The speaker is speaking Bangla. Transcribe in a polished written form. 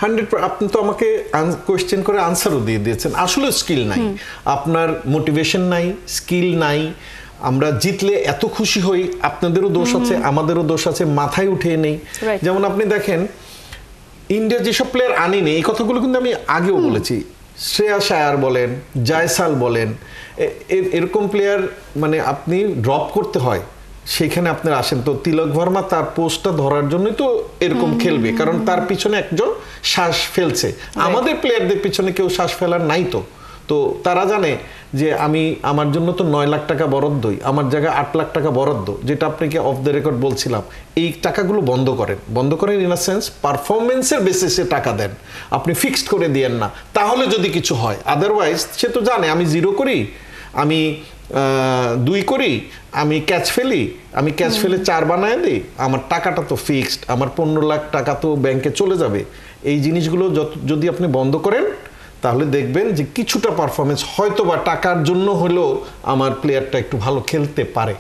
100 আপনি তো আমাকে কোয়েশ্চেন করে আনসারও দিয়ে দিয়েছেন। আসলে স্কিল নাই, আপনার মোটিভেশন নাই, স্কিল নাই। আমরা জিতলে এত খুশি হই, আপনাদেরও দোষ আছে আমাদেরও দোষ আছে, মাথায় উঠিয়ে নেই। যেমন আপনি দেখেন ইন্ডিয়া যেসব প্লেয়ার আনেনি, এই কথাগুলো কিন্তু আমি আগেও বলেছি। শ্রেয়াস আয়ার বলেন, জয়সাল বলেন, এরকম প্লেয়ার মানে আপনি ড্রপ করতে হয়, সেখানে আপনার আসেন। তো তিলক ভার্মা তার পোস্টটা ধরার জন্যই তো এরকম খেলবে, কারণ তার পিছনে একজন শ্বাস ফেলছে। আমাদের প্লেয়ারদের পিছনে কেউ শ্বাস ফেলার নাই। তো তারা জানে যে আমার জন্য তো 9 লাখ টাকা বরাদ্দই, আমার জায়গায় 8 লাখ টাকা বরাদ্দ, যেটা আপনাকে অফ দ্য রেকর্ড বলছিলাম। এই টাকাগুলো বন্ধ করেন ইন আ সেন্স পারফরমেন্সের বেসিসে টাকা দেন, আপনি ফিক্সড করে দিয়েন না। তাহলে যদি কিছু হয়, আদারওয়াইজ সে তো জানে আমি 0 করি, আমি 2 করি, আমি ক্যাচ ফেলে 4 বানায় দিই, আমার টাকাটা তো ফিক্সড, আমার 15 লাখ টাকা তো ব্যাংকে চলে যাবে। এই জিনিসগুলো যদি আপনি বন্ধ করেন, তাহলে দেখবেন যে কিছুটা পারফরমেন্স হয়তো বা টাকার জন্য হলেও আমার প্লেয়ারটা একটু ভালো খেলতে পারে।